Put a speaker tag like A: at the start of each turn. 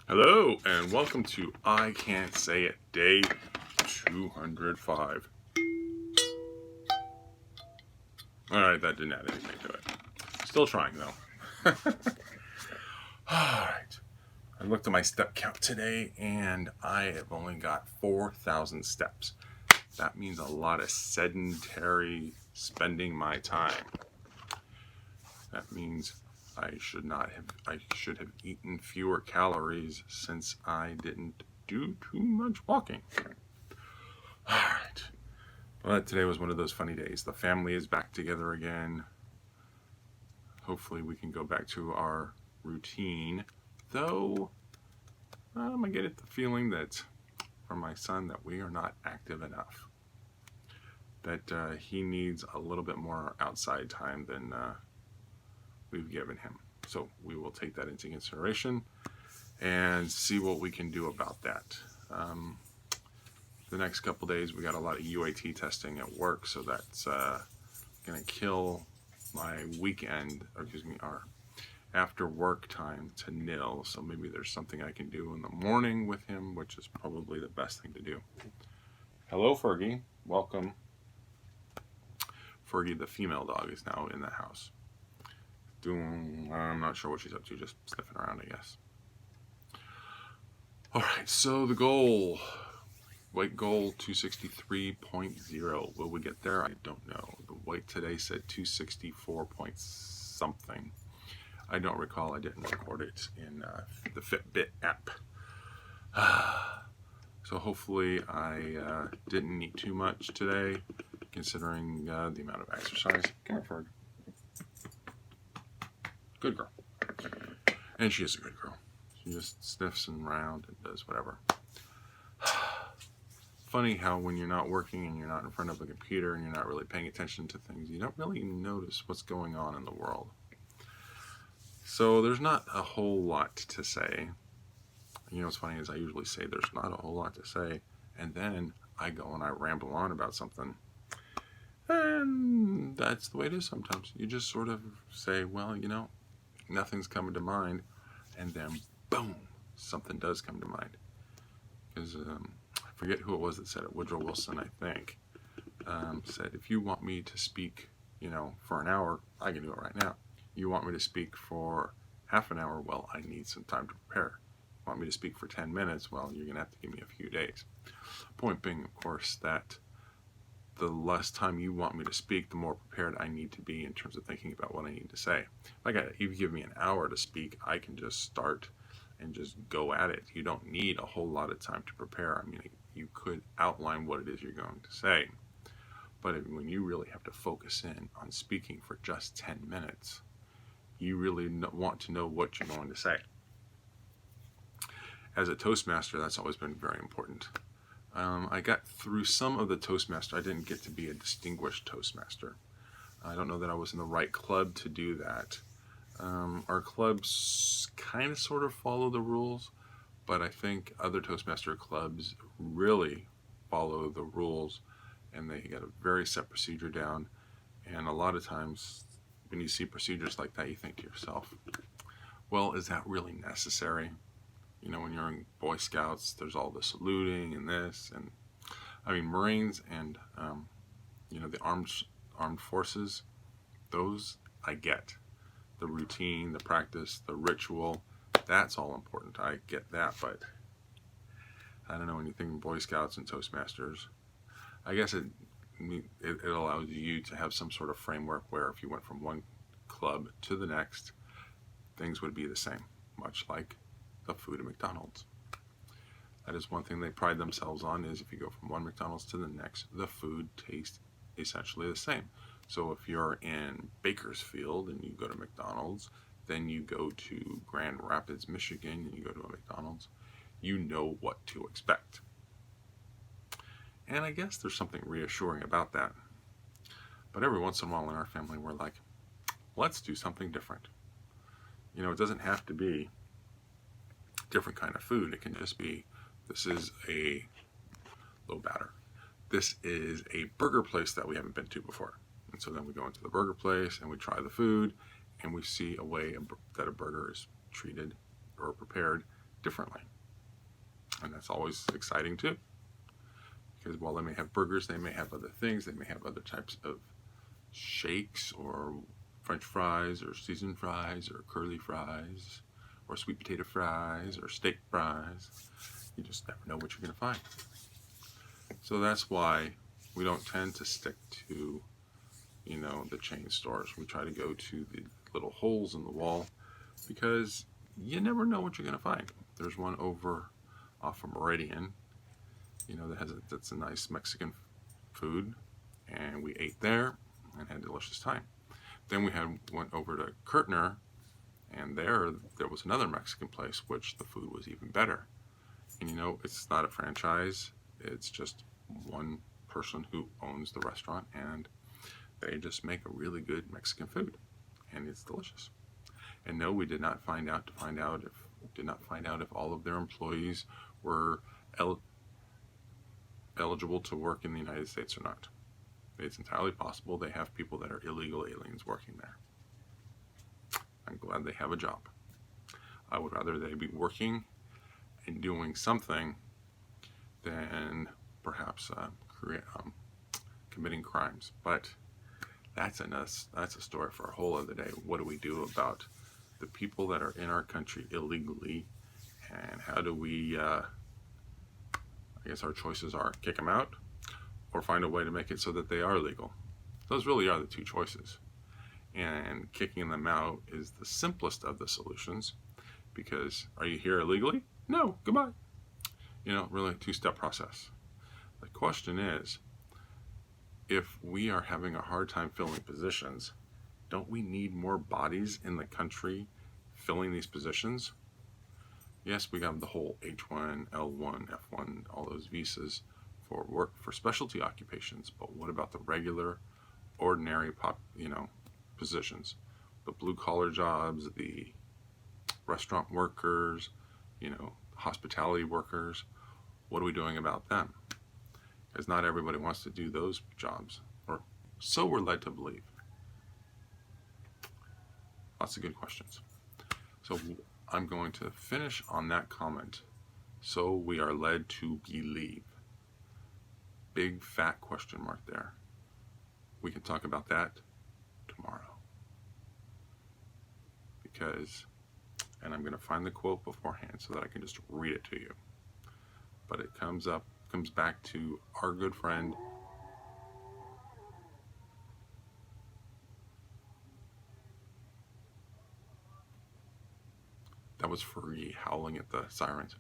A: Hello, and welcome to I Can't Say It, day 205. Alright, that didn't add anything to it. Still trying, though. Alright, I looked at my step count today, and I have only got 4,000 steps. That means a lot of sedentary spending my time. That means I should have eaten fewer calories since I didn't do too much walking. Alright. Well, today was one of those funny days. The family is back together again. Hopefully we can go back to our routine. Though, I get the feeling that from my son that we are not active enough. That he needs a little bit more outside time than we've given him. So we will take that into consideration and see what we can do about that. The next couple days we got a lot of UAT testing at work, so that's going to kill my weekend, our after work time to nil. So maybe there's something I can do in the morning with him, which is probably the best thing to do. Hello, Fergie. Welcome. Fergie, the female dog, is now in the house. I'm not sure what she's up to, just sniffing around, I guess. Alright, so the goal. Weight goal 263.0. Will we get there? I don't know. The weight today said 264 point something. I don't recall. I didn't record it in the Fitbit app. So hopefully I didn't eat too much today, considering the amount of exercise. Come here, Ferg. Good girl. And she is a good girl. She just sniffs around and does whatever. Funny how when you're not working and you're not in front of a computer and you're not really paying attention to things, you don't really notice what's going on in the world. So there's not a whole lot to say. You know what's funny is I usually say there's not a whole lot to say, and then I go and I ramble on about something. And that's the way it is sometimes. You just sort of say, well, nothing's coming to mind, and then boom, something does come to mind. Because I forget who it was that said it, Woodrow Wilson, I think, said, if you want me to speak, for an hour, I can do it right now. You want me to speak for half an hour? Well, I need some time to prepare. You want me to speak for 10 minutes? Well, you're going to have to give me a few days. Point being, of course, that the less time you want me to speak, the more prepared I need to be in terms of thinking about what I need to say. If you give me an hour to speak, I can just start and just go at it. You don't need a whole lot of time to prepare. I mean, you could outline what it is you're going to say, but when you really have to focus in on speaking for just 10 minutes, you really want to know what you're going to say. As a Toastmaster, that's always been very important. I got through some of the Toastmaster. I didn't get to be a distinguished Toastmaster. I don't know that I was in the right club to do that. Our clubs kind of sort of follow the rules, but I think other Toastmaster clubs really follow the rules, and they got a very set procedure down. And a lot of times when you see procedures like that, you think to yourself, well, is that really necessary? When you're in Boy Scouts, there's all the saluting and this, and Marines and the armed forces, those I get. The routine, the practice, the ritual, that's all important. I get that, but I don't know anything in Boy Scouts and Toastmasters. I guess it allows you to have some sort of framework where if you went from one club to the next, things would be the same, much like the food at McDonald's. That is one thing they pride themselves on, is if you go from one McDonald's to the next, the food tastes essentially the same. So if you're in Bakersfield and you go to McDonald's, then you go to Grand Rapids, Michigan, and you go to a McDonald's, you know what to expect. And I guess there's something reassuring about that. But every once in a while in our family, we're like, let's do something different. It doesn't have to be different kind of food. It can just be, this is a low batter. This is a burger place that we haven't been to before. And so then we go into the burger place and we try the food, and we see a way that a burger is treated or prepared differently. And that's always exciting too. Because while they may have burgers, they may have other things. They may have other types of shakes or French fries or seasoned fries or curly fries or sweet potato fries or steak fries. You just never know what you're going to find. So that's why we don't tend to stick to, the chain stores. We try to go to the little holes in the wall because you never know what you're going to find. There's one over off of Meridian, that's a nice Mexican food, and we ate there and had a delicious time. Then we went over to Kirtner, and there was another Mexican place, which the food was even better. And it's not a franchise, it's just one person who owns the restaurant, and they just make a really good Mexican food, and it's delicious. And no, we did not find out if all of their employees were eligible to work in the United States or not. It's entirely possible they have people that are illegal aliens working there. I'm glad they have a job. I would rather they be working and doing something than perhaps committing crimes. But that's a story for a whole other day. What do we do about the people that are in our country illegally, and how do we, I guess our choices are kick them out or find a way to make it so that they are legal. Those really are the two choices. And kicking them out is the simplest of the solutions, because are you here illegally? No, goodbye. Really a two-step process. The question is, if we are having a hard time filling positions, don't we need more bodies in the country filling these positions? Yes, we have the whole H1, L1, F1, all those visas for work for specialty occupations, but what about the regular, ordinary positions? The blue-collar jobs, the restaurant workers, hospitality workers. What are we doing about them? Because not everybody wants to do those jobs, or so we're led to believe. Lots of good questions. So I'm going to finish on that comment. So we are led to believe. Big fat question mark there. We can talk about that tomorrow. And I'm going to find the quote beforehand so that I can just read it to you. But it comes back to our good friend that was Fergie howling at the sirens.